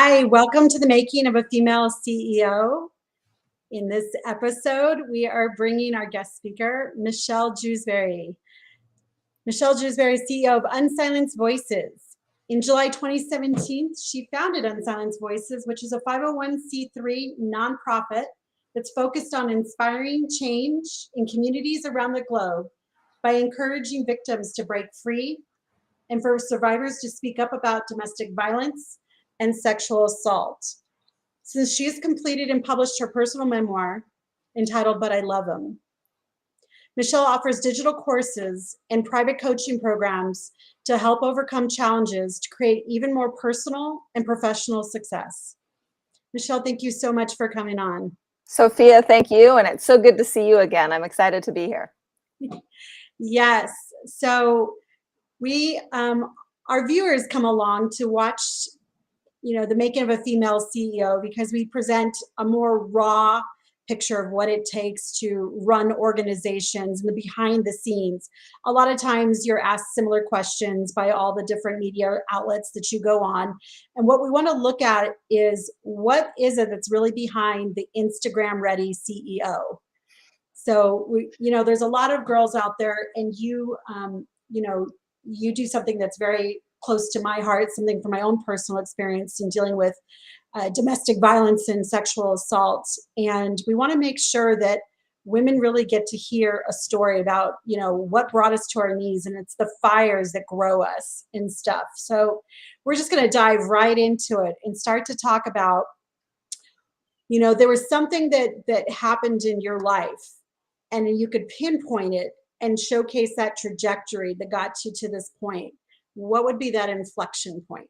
Hi, welcome to the Making of a Female CEO. In this episode, we are bringing our guest speaker, Michelle Jewsbury. Michelle Jewsbury, CEO of Unsilenced Voices. In July 2017, she founded Unsilenced Voices, which is a 501c3 nonprofit that's focused on inspiring change in communities around the globe by encouraging victims to break free and for survivors to speak up about domestic violence and sexual assault. Since she has completed and published her personal memoir entitled But I Love Him, Michelle offers digital courses and private coaching programs to help overcome challenges to create even more personal and professional success. Michelle, thank you so much for coming on. Sophia, thank you. And it's so good to see you again. I'm excited to be here. Yes. So we, our viewers come along to watch the making of a female CEO because we present a more raw picture of what it takes to run organizations and the behind the scenes. A lot of times you're asked similar questions by all the different media outlets that you go on. And what we want to look at is what is it that's really behind the Instagram ready CEO? So there's a lot of girls out there, and you do something that's very close to my heart, something from my own personal experience in dealing with domestic violence and sexual assault. And we want to make sure that women really get to hear a story about, what brought us to our knees, and it's the fires that grow us and stuff. So we're just going to dive right into it and start to talk about, there was something that happened in your life, and you could pinpoint it and showcase that trajectory that got you to this point. What would be that inflection point?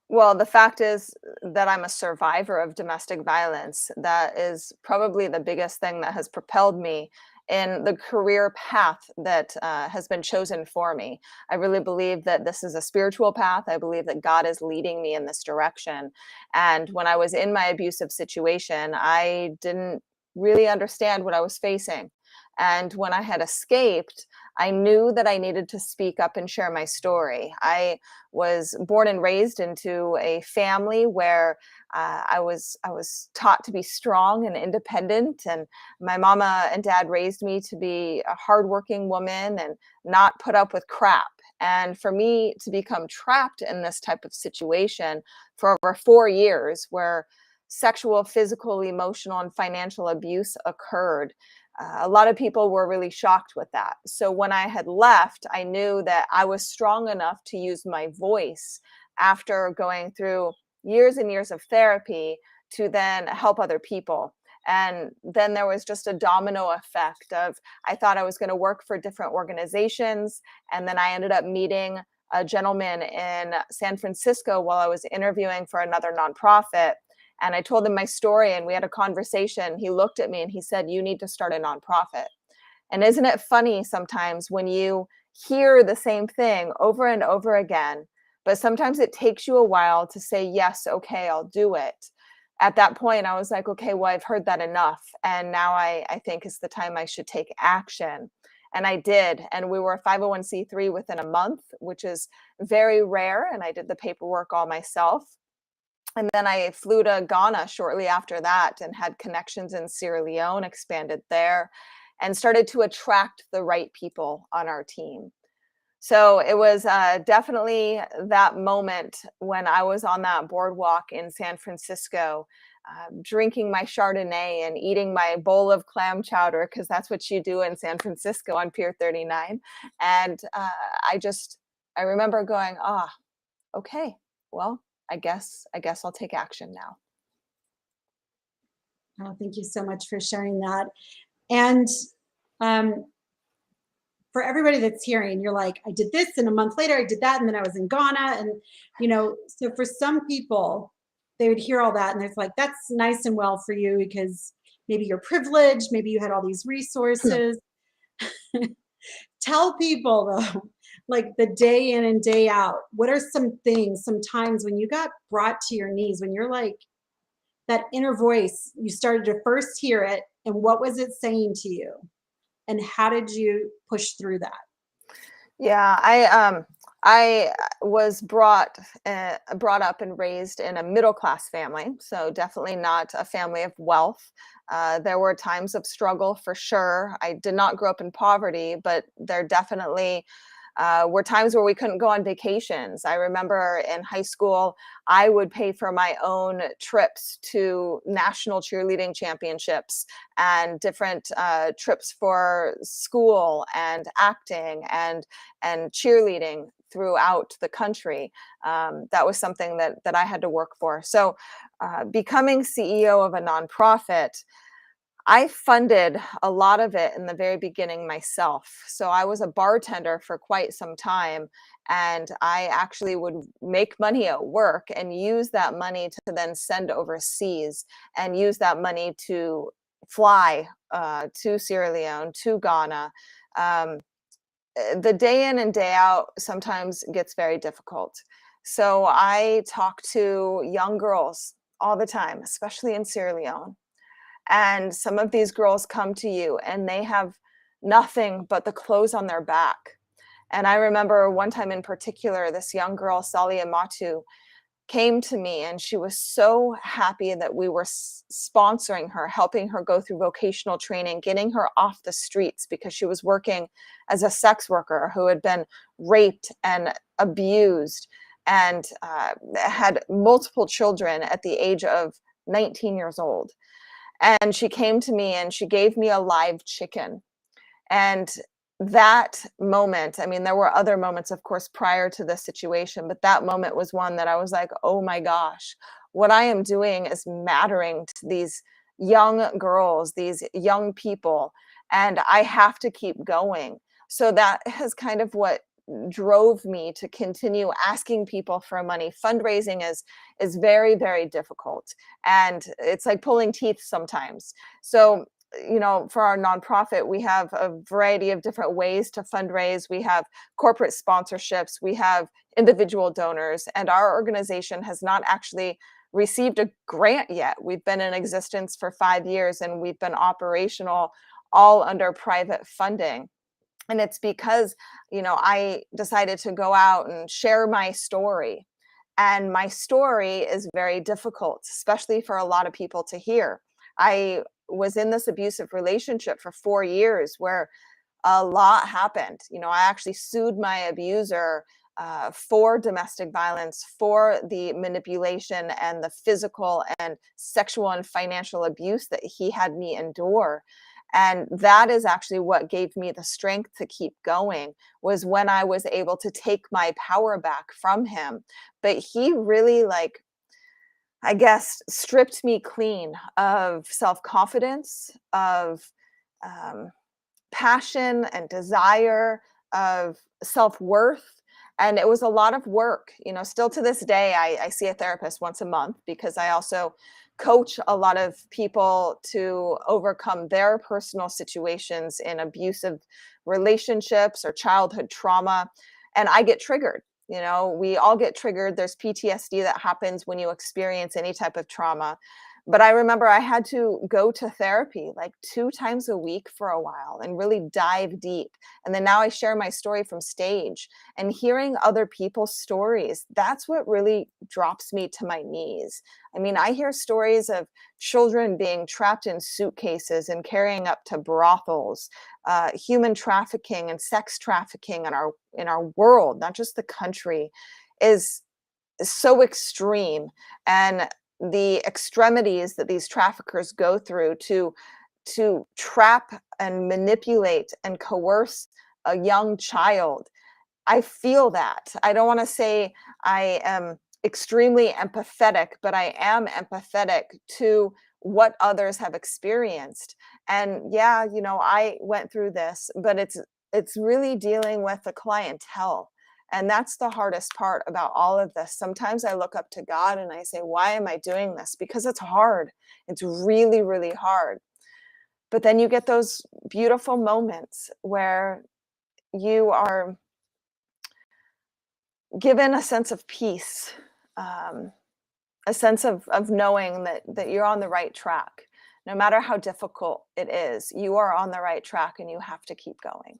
Well, the fact is that I'm a survivor of domestic violence. That is probably the biggest thing that has propelled me in the career path that has been chosen for me. I really believe that this is a spiritual path. I believe that God is leading me in this direction. And when I was in my abusive situation, I didn't really understand what I was facing. And when I had escaped, I knew that I needed to speak up and share my story. I was born and raised into a family where I was taught to be strong and independent, and my mama and dad raised me to be a hardworking woman and not put up with crap. And for me to become trapped in this type of situation for over 4 years, where sexual, physical, emotional, and financial abuse occurred, a lot of people were really shocked with that. So when I had left, I knew that I was strong enough to use my voice after going through years and years of therapy to then help other people. And then there was just a domino effect of, I thought I was going to work for different organizations. And then I ended up meeting a gentleman in San Francisco while I was interviewing for another nonprofit. And I told him my story, and we had a conversation. He looked at me and he said, "You need to start a nonprofit." And isn't it funny sometimes when you hear the same thing over and over again, but sometimes it takes you a while to say, yes, okay, I'll do it. At that point, I was like, okay, well, I've heard that enough. And now I think it's the time I should take action. And I did. And we were a 501c3 within a month, which is very rare. And I did the paperwork all myself. And then I flew to Ghana shortly after that and had connections in Sierra Leone, expanded there, and started to attract the right people on our team. So it was definitely that moment when I was on that boardwalk in San Francisco, drinking my Chardonnay and eating my bowl of clam chowder, because that's what you do in San Francisco on Pier 39. And I remember going, okay, well, I guess I'll take action now. Oh, thank you so much for sharing that. And for everybody that's hearing, you're like, I did this, and a month later I did that, and then I was in Ghana. And, so for some people, they would hear all that and it's like, that's nice and well for you because maybe you're privileged, maybe you had all these resources. Tell people though, like the day in and day out, what are some things, some times when you got brought to your knees, when you're like, that inner voice, you started to first hear it, and what was it saying to you? And how did you push through that? Yeah, I was brought up and raised in a middle class family, so definitely not a family of wealth. There were times of struggle for sure. I did not grow up in poverty, but there definitely were times where we couldn't go on vacations. I remember in high school, I would pay for my own trips to national cheerleading championships and different trips for school and acting and cheerleading throughout the country. That was something that I had to work for. So, becoming CEO of a nonprofit, I funded a lot of it in the very beginning myself. So I was a bartender for quite some time, and I actually would make money at work and use that money to then send overseas and use that money to fly to Sierra Leone, to Ghana. Um, the day in and day out sometimes gets very difficult. So I talk to young girls all the time, especially in Sierra Leone, and some of these girls come to you and they have nothing but the clothes on their back. And I remember one time in particular, this young girl, Salia Matu, came to me and she was so happy that we were sponsoring her, helping her go through vocational training, getting her off the streets because she was working as a sex worker who had been raped and abused and had multiple children at the age of 19 years old. And she came to me and she gave me a live chicken. And that moment, I mean, there were other moments, of course, prior to this situation, but that moment was one that I was like, oh my gosh, what I am doing is mattering to these young girls, these young people, and I have to keep going. So that has kind of what drove me to continue asking people for money. Fundraising is very, very difficult, and it's like pulling teeth sometimes. So, for our nonprofit, we have a variety of different ways to fundraise. We have corporate sponsorships, we have individual donors, and our organization has not actually received a grant yet. We've been in existence for 5 years and we've been operational all under private funding. And it's because, I decided to go out and share my story. And my story is very difficult, especially for a lot of people to hear. I was in this abusive relationship for 4 years where a lot happened. I actually sued my abuser for domestic violence, for the manipulation and the physical and sexual and financial abuse that he had me endure. And that is actually what gave me the strength to keep going, was when I was able to take my power back from him. But he really, like, I guess, stripped me clean of self-confidence, of um, passion and desire, of self-worth. And it was a lot of work. Still to this day, I see a therapist once a month because I also coach a lot of people to overcome their personal situations in abusive relationships or childhood trauma. And I get triggered. We all get triggered. There's PTSD that happens when you experience any type of trauma. But I remember I had to go to therapy like 2 times a week for a while and really dive deep. And then now I share my story from stage, and hearing other people's stories, that's what really drops me to my knees. I mean, I hear stories of children being trapped in suitcases and carrying up to brothels, human trafficking and sex trafficking in our world, not just the country, is so extreme. And the extremities that these traffickers go through to trap and manipulate and coerce a young child, I feel that. I don't want to say I am extremely empathetic, but I am empathetic to what others have experienced. And yeah, I went through this, but it's really dealing with the clientele. And that's the hardest part about all of this. Sometimes I look up to God and I say, why am I doing this? Because it's hard. It's really, really hard. But then you get those beautiful moments where you are given a sense of peace, um, a sense of knowing that you're on the right track. No matter how difficult it is, you are on the right track and you have to keep going.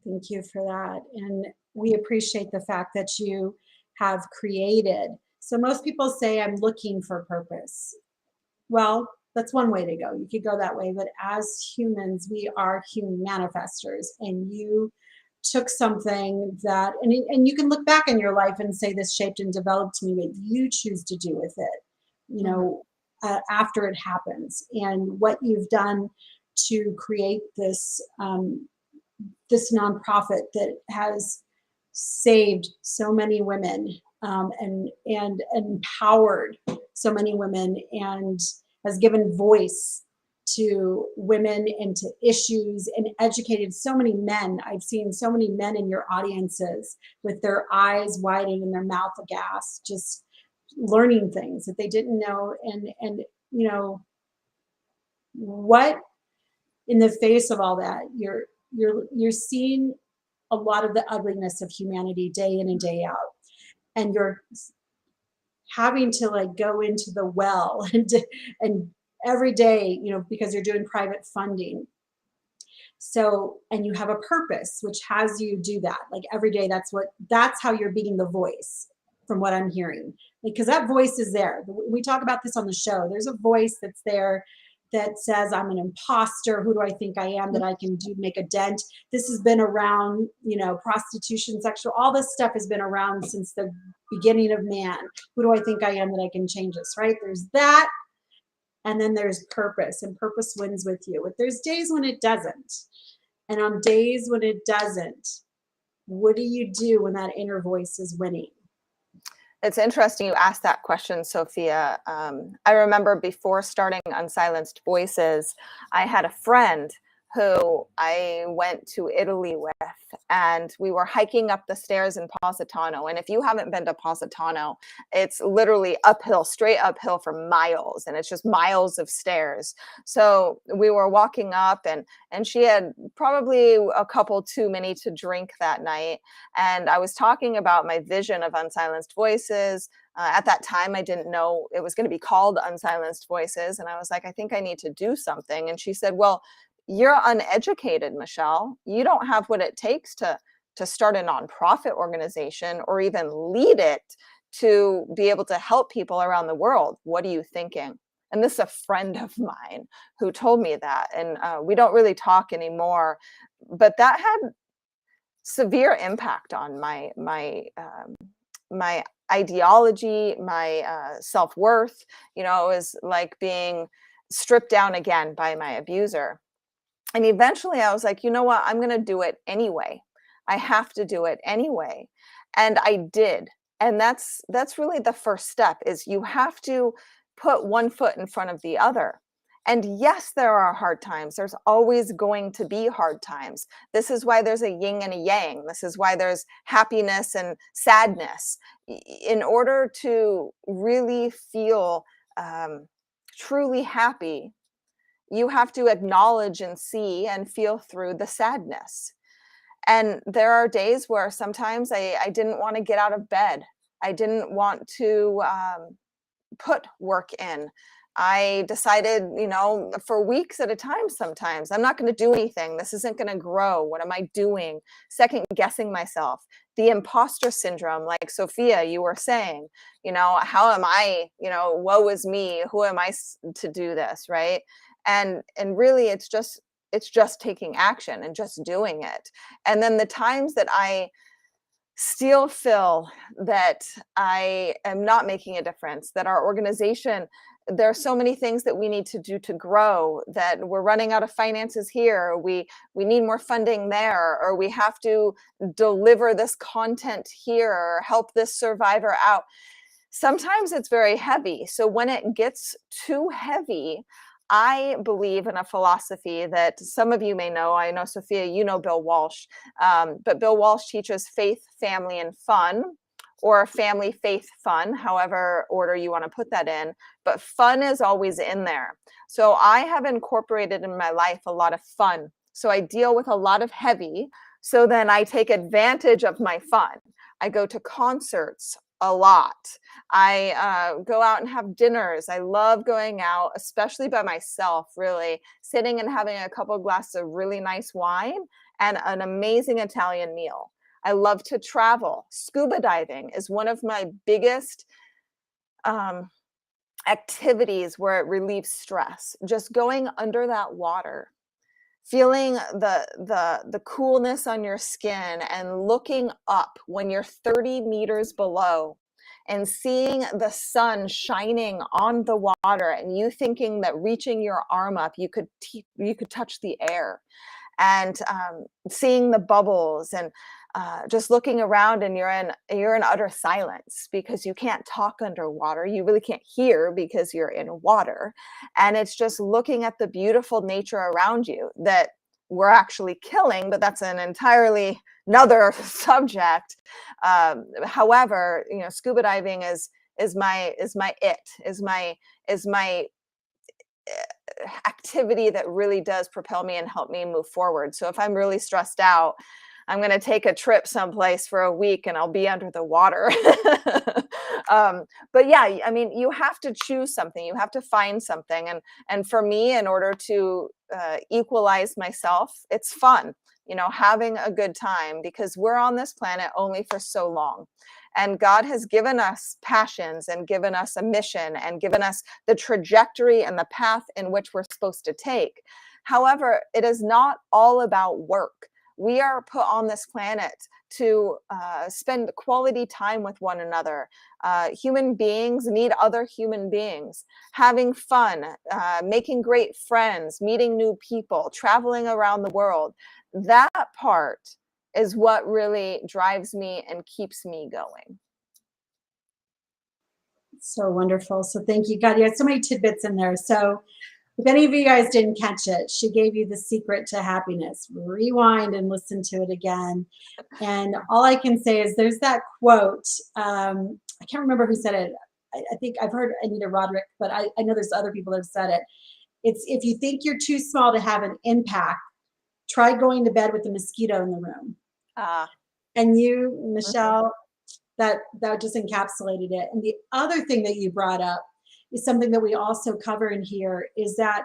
Thank you for that. And we appreciate the fact that you have created. So most people say, I'm looking for purpose. Well, that's one way to go. You could go that way. But as humans, we are human manifestors. And you took something that, and you can look back in your life and say, this shaped and developed me, but you choose to do with it, you Mhm. know, after it happens. And what you've done to create this nonprofit that has saved so many women, and empowered so many women, and has given voice to women and to issues, and educated so many men. I've seen so many men in your audiences with their eyes widening and their mouth aghast, just learning things that they didn't know. And what, in the face of all that, you're seeing a lot of the ugliness of humanity day in and day out, and you're having to like go into the well and every day, because you're doing private funding. So, and you have a purpose which has you do that like every day. That's how you're being the voice, from what I'm hearing, because that voice is there. We talk about this on the show. There's a voice that's there that says, I'm an imposter. Who do I think I am that I can do make a dent? This has been around, prostitution, sexual, all this stuff has been around since the beginning of man. Who do I think I am that I can change this, right? There's that. And then there's purpose, and purpose wins with you. But there's days when it doesn't. And on days when it doesn't, what do you do when that inner voice is winning? It's interesting you asked that question, Sophia. I remember before starting Unsilenced Voices, I had a friend who I went to Italy with, and we were hiking up the stairs in Positano. And if you haven't been to Positano, it's literally uphill, straight uphill for miles, and it's just miles of stairs. So we were walking up, and she had probably a couple too many to drink that night. And I was talking about my vision of Unsilenced Voices. At that time, I didn't know it was going to be called Unsilenced Voices. And I was like, I think I need to do something. And she said, well, you're uneducated, Michelle. You don't have what it takes to start a nonprofit organization or even lead it to be able to help people around the world. What are you thinking? And this is a friend of mine who told me that. And we don't really talk anymore. But that had severe impact on my ideology, my self-worth. It was like being stripped down again by my abuser. And eventually I was like, you know what? I'm going to do it anyway. I have to do it anyway. And I did. And that's really the first step, is you have to put one foot in front of the other. And yes, there are hard times. There's always going to be hard times. This is why there's a yin and a yang. This is why there's happiness and sadness. In order to really feel truly happy, you have to acknowledge and see and feel through the sadness. And there are days where sometimes I didn't want to get out of bed. I didn't want to put work in. I decided, for weeks at a time, sometimes I'm not going to do anything. This isn't going to grow. What am I doing? Second guessing myself. The imposter syndrome, like Sophia, you were saying, how am I, woe is me. Who am I to do this? Right. And really it's just taking action and just doing it. And then the times that I still feel that I am not making a difference, that our organization, there are so many things that we need to do to grow, that we're running out of finances here, we need more funding there, or we have to deliver this content here, or help this survivor out. Sometimes it's very heavy. So when it gets too heavy, I believe in a philosophy that some of you may know. I know, Sophia, you know Bill Walsh, but Bill Walsh teaches faith, family, and fun, or family, faith, fun, however order you want to put that in. But fun is always in there. So I have incorporated in my life a lot of fun. So I deal with a lot of heavy. So then I take advantage of my fun. I go to concerts a lot. I go out and have dinners. I love going out, especially by myself, really, sitting and having a couple of glasses of really nice wine and an amazing Italian meal. I love to travel. Scuba diving is one of my biggest um, activities where it relieves stress. Just going under that water, feeling the coolness on your skin and looking up when you're 30 meters below and seeing the sun shining on the water and you thinking that reaching your arm up you could touch the air, and seeing the bubbles, and just looking around, and you're in utter silence because you can't talk underwater. You really can't hear because you're in water, and it's just looking at the beautiful nature around you that we're actually killing. But that's an entirely another subject. However, scuba diving is my activity that really does propel me and help me move forward. So if I'm really stressed out, I'm going to take a trip someplace for a week and I'll be under the water. But yeah, I mean, you have to choose something. You have to find something. And for me, in order to equalize myself, it's fun, having a good time, because we're on this planet only for so long. And God has given us passions and given us a mission and given us the trajectory and the path in which we're supposed to take. However, it is not all about work. We are put on this planet to spend quality time with one another. Human beings need other human beings. Having fun, making great friends, meeting new people, traveling around the world. That part is what really drives me and keeps me going. So wonderful. So thank you. God, you had so many tidbits in there. So if any of you guys didn't catch it, she gave you the secret to happiness. Rewind and listen to it again. And all I can say is there's that quote. I can't remember who said it. I think I've heard Anita Roderick, but I know there's other people that have said it. It's, if you think you're too small to have an impact, try going to bed with a mosquito in the room. And you, Michelle, that just encapsulated it. And the other thing that you brought up is something that we also cover in here, is that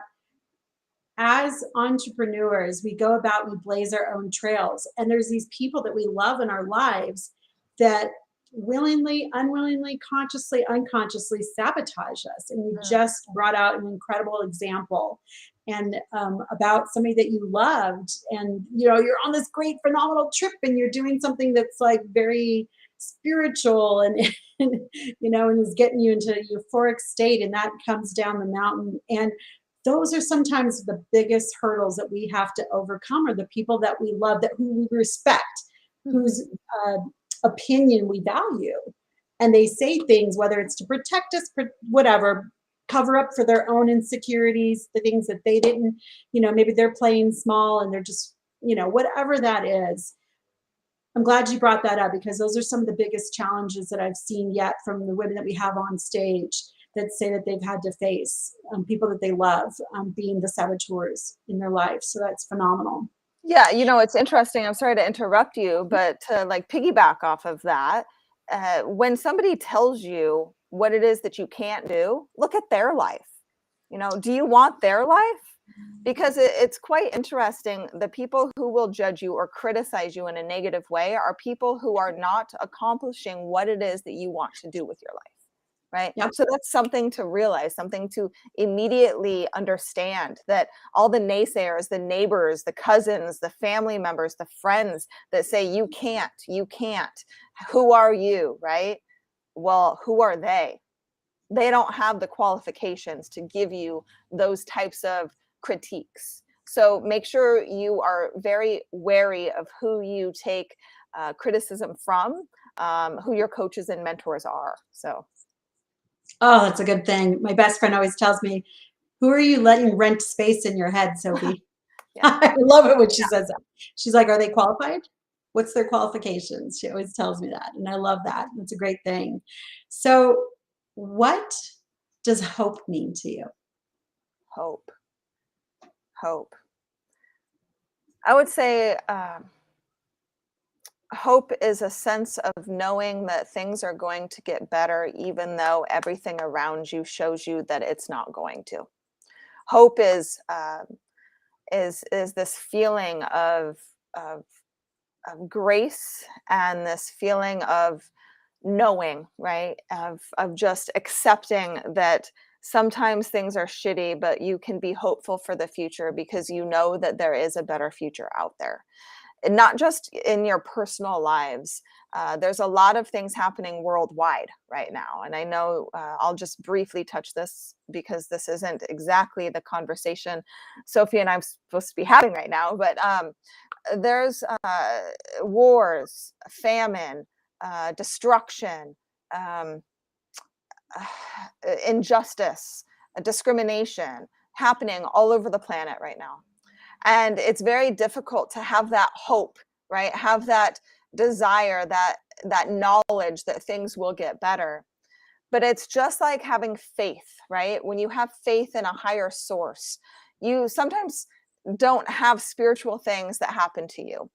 as entrepreneurs, we go about, we blaze our own trails. And there's these people that we love in our lives that willingly, unwillingly, consciously, unconsciously sabotage us. And you just brought out an incredible example, and about somebody that you loved, and you're on this great phenomenal trip and you're doing something that's like very spiritual and and is getting you into a euphoric state, and that comes down the mountain. And those are sometimes the biggest hurdles that we have to overcome, are the people that we love, that who we respect, whose opinion we value, and they say things, whether it's to protect us, whatever, cover up for their own insecurities, the things that they didn't, maybe they're playing small and they're just, whatever that is. I'm glad you brought that up, because those are some of the biggest challenges that I've seen yet from the women that we have on stage that say that they've had to face, people that they love, being the saboteurs in their life. So that's phenomenal. Yeah, it's interesting. I'm sorry to interrupt you, but to like piggyback off of that, when somebody tells you what it is that you can't do, look at their life. Do you want their life? Because it's quite interesting. The people who will judge you or criticize you in a negative way are people who are not accomplishing what it is that you want to do with your life. Right. Yep. So that's something to realize, something to immediately understand, that all the naysayers, the neighbors, the cousins, the family members, the friends that say you can't, who are you? Right. Well, who are they? They don't have the qualifications to give you those types of critiques. So make sure you are very wary of who you take criticism from, who your coaches and mentors are. So. Oh, that's a good thing. My best friend always tells me, who are you letting rent space in your head, Sophie? I love it when she says that. She's like, are they qualified? What's their qualifications? She always tells me that. And I love that. It's a great thing. So what does hope mean to you? Hope. I would say hope is a sense of knowing that things are going to get better, even though everything around you shows you that it's not going to. Hope is this feeling of of grace and this feeling of knowing, right? Of just accepting that sometimes things are shitty, but you can be hopeful for the future because you know that there is a better future out there. And not just in your personal lives. There's a lot of things happening worldwide right now. And I know I'll just briefly touch this because this isn't exactly the conversation Sophie and I'm supposed to be having right now, but there's wars, famine, destruction, um, injustice, discrimination happening all over the planet right now. And it's very difficult to have that hope, right? Have that desire, that knowledge that things will get better. But it's just like having faith, right? When you have faith in a higher source, you sometimes don't have spiritual things that happen to you.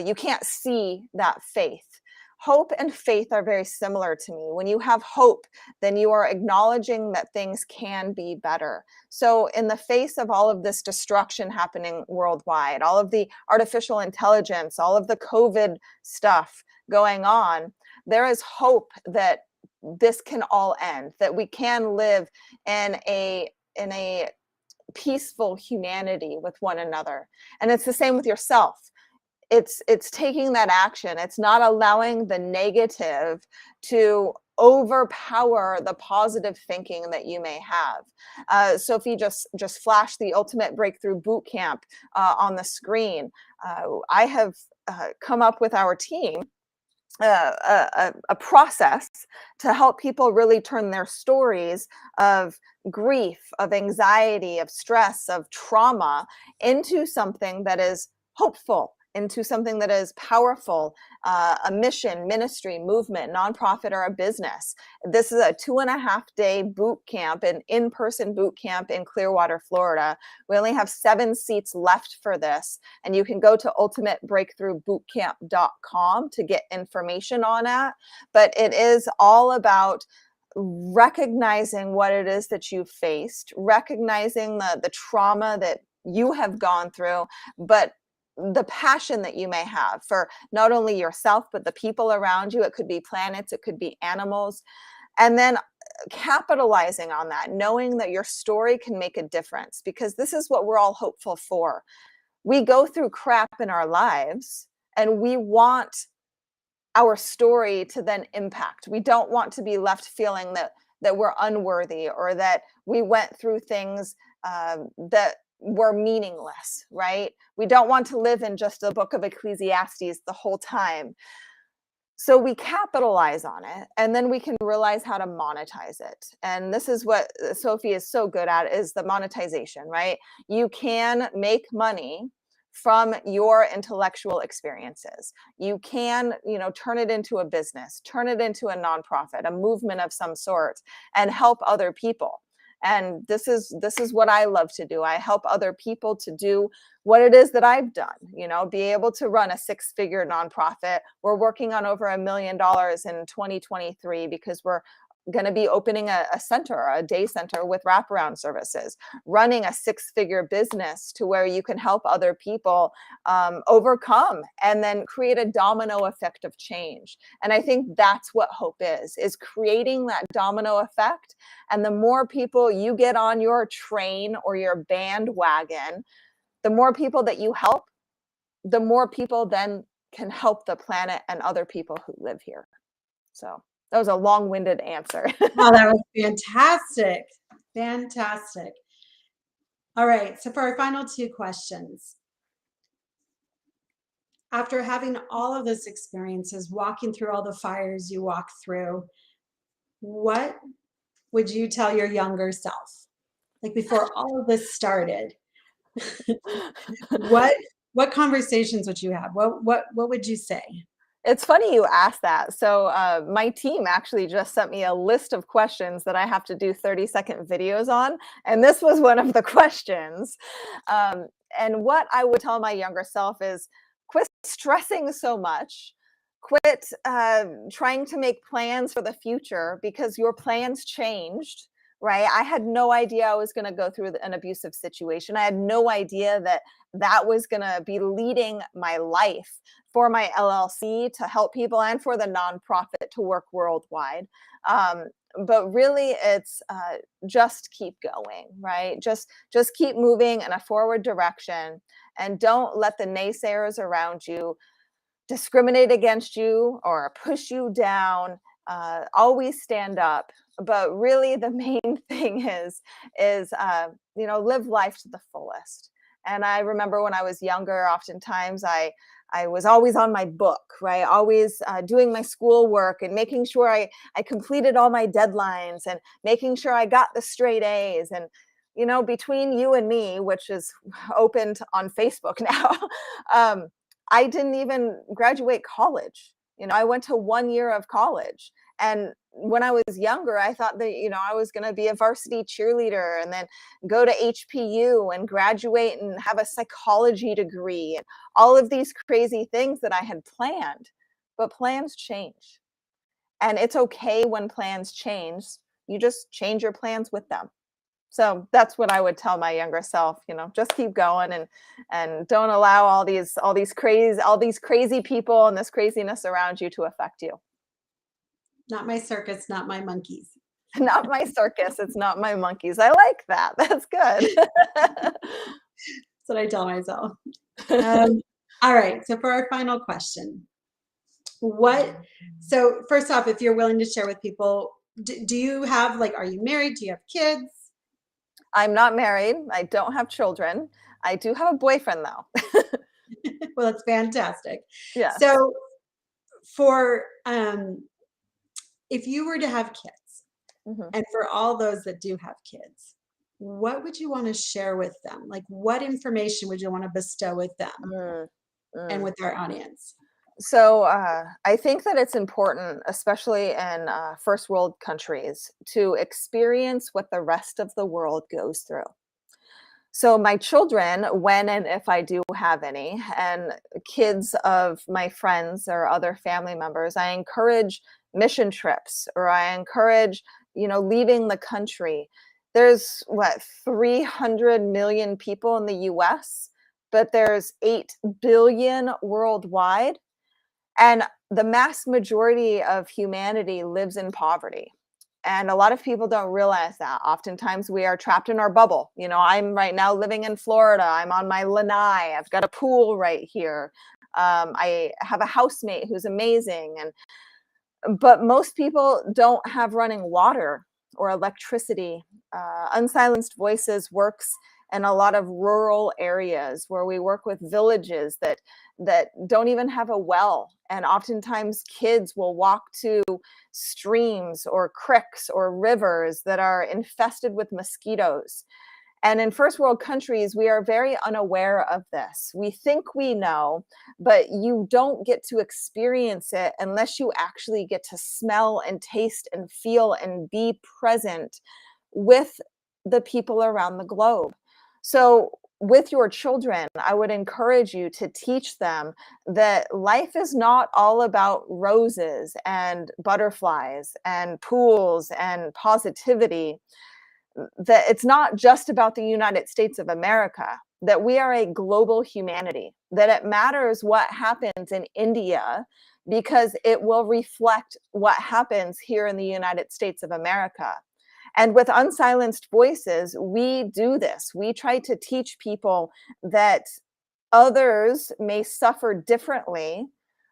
You can't see that faith. Hope and faith are very similar to me. When you have hope, then you are acknowledging that things can be better. So, in the face of all of this destruction happening worldwide, all of the artificial intelligence, all of the COVID stuff going on, there is hope that this can all end, that we can live in a peaceful humanity with one another. And it's the same with yourself. It's taking that action. It's not allowing the negative to overpower the positive thinking that you may have. Sophie just flashed the Ultimate Breakthrough Boot Camp on the screen. I have come up with our team a process to help people really turn their stories of grief, of anxiety, of stress, of trauma into something that is hopeful, into something that is powerful, a mission, ministry, movement, nonprofit, or a business. This is a 2.5-day boot camp, an in-person boot camp in Clearwater, Florida. We only have 7 seats left for this, and you can go to ultimatebreakthroughbootcamp.com to get information on that. But it is all about recognizing what it is that you've faced, recognizing the trauma that you have gone through, but the passion that you may have for not only yourself, but the people around you. It could be planets, it could be animals. And then capitalizing on that, knowing that your story can make a difference, because this is what we're all hopeful for. We go through crap in our lives and we want our story to then impact. We don't want to be left feeling that we're unworthy, or that we went through things that were meaningless, right? We don't want to live in just the book of Ecclesiastes the whole time. So we capitalize on it, and then we can realize how to monetize it. And this is what Sophie is so good at, is the monetization, right? You can make money from your intellectual experiences. You can, turn it into a business, turn it into a nonprofit, a movement of some sort, and help other people. And this is what I love to do. I help other people to do what it is that I've done, be able to run a 6-figure nonprofit. We're working on over $1 million in 2023 because we're going to be opening a center, a day center with wraparound services, running a 6-figure business to where you can help other people overcome and then create a domino effect of change. And I think that's what hope is creating that domino effect. And the more people you get on your train or your bandwagon, the more people that you help, the more people then can help the planet and other people who live here. So that was a long-winded answer. Oh, that was fantastic. Fantastic. All right. So for our final 2 questions, after having all of those experiences, walking through all the fires you walk through, what would you tell your younger self? Like before all of this started, what conversations would you have? What would you say? It's funny you asked that. So my team actually just sent me a list of questions that I have to do 30-second videos on. And this was one of the questions. And what I would tell my younger self is quit stressing so much. Quit trying to make plans for the future, because your plans changed, right? I had no idea I was going to go through an abusive situation. I had no idea that that was going to be leading my life for my LLC to help people and for the nonprofit to work worldwide. Um, but really, it's just keep going, right? Just keep moving in a forward direction, and don't let the naysayers around you discriminate against you or push you down. Always stand up. But really, the main thing is live life to the fullest. And I remember when I was younger, oftentimes I was always on my book, right? Always doing my schoolwork and making sure I completed all my deadlines and making sure I got the straight A's. And between you and me, which is opened on Facebook now, I didn't even graduate college. I went to 1 year of college. And when I was younger, I thought that, I was going to be a varsity cheerleader and then go to HPU and graduate and have a psychology degree and all of these crazy things that I had planned. But plans change. And it's okay when plans change. You just change your plans with them. So that's what I would tell my younger self, just keep going and don't allow all these crazy people and this craziness around you to affect you. Not my circus, not my monkeys. Not my circus, it's not my monkeys. I like that. That's good. That's what I tell myself. All right. So for our final question, so first off, if you're willing to share with people, do you have, are you married? Do you have kids? I'm not married. I don't have children. I do have a boyfriend though. Well, that's fantastic. Yes. So for, if you were to have kids, and for all those that do have kids, what would you want to share with them? What information would you want to bestow with them and with our audience? So I think that it's important, especially in first world countries, to experience what the rest of the world goes through. So my children, when and if I do have any, and kids of my friends or other family members, I encourage mission trips, or I encourage, leaving the country. There's 300 million people in the US, but there's 8 billion worldwide. And the mass majority of humanity lives in poverty. And a lot of people don't realize that. Oftentimes we are trapped in our bubble. I'm right now living in Florida. I'm on my lanai. I've got a pool right here. I have a housemate who's amazing. But most people don't have running water or electricity. Unsilenced Voices works in a lot of rural areas where we work with villages that don't even have a well. And oftentimes kids will walk to streams or creeks or rivers that are infested with mosquitoes. And in first world countries, we are very unaware of this. We think we know, but you don't get to experience it unless you actually get to smell and taste and feel and be present with the people around the globe. So with your children, I would encourage you to teach them that life is not all about roses and butterflies and pools and positivity, that it's not just about the United States of America, that we are a global humanity, that it matters what happens in India because it will reflect what happens here in the United States of America. And with Unsilenced Voices, we do this. We try to teach people that others may suffer differently,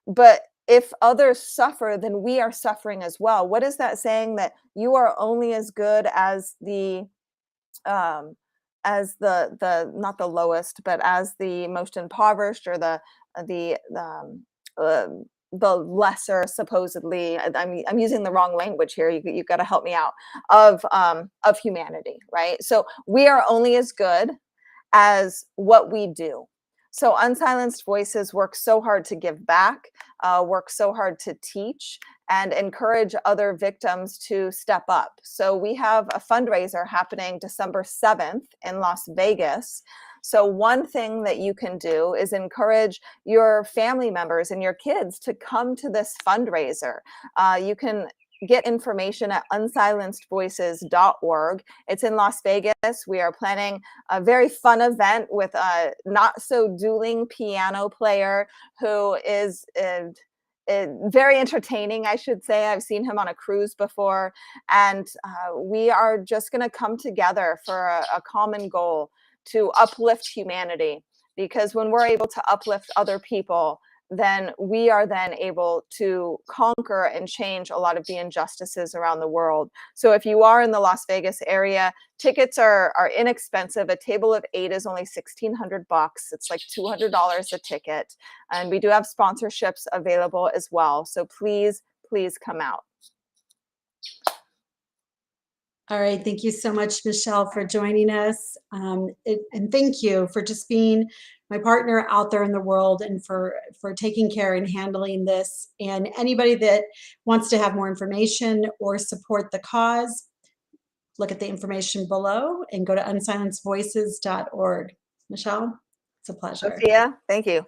but if others suffer, then we are suffering as well. What is that saying, that you are only as good as the not the lowest, but as the most impoverished, or the the lesser, supposedly, I'm using the wrong language here, you've got to help me out, of humanity, right? So we are only as good as what we do. So Unsilenced Voices work so hard to give back, work so hard to teach, and encourage other victims to step up. So we have a fundraiser happening December 7th in Las Vegas. So one thing that you can do is encourage your family members and your kids to come to this fundraiser. You can get information at unsilencedvoices.org. It's in Las Vegas. We are planning a very fun event with a not so dueling piano player who is very entertaining, I should say. I've seen him on a cruise before, and we are just going to come together for a common goal to uplift humanity. Because when we're able to uplift other people, then we are then able to conquer and change a lot of the injustices around the world. So if you are in the Las Vegas area, tickets are inexpensive. A table of 8 is only $1,600. It's like $200 a ticket. And we do have sponsorships available as well. So please, please come out. All right. Thank you so much, Michelle, for joining us. And thank you for just being my partner out there in the world and for taking care and handling this. And anybody that wants to have more information or support the cause, look at the information below and go to unsilencedvoices.org. Michelle, it's a pleasure. Sophia, thank you.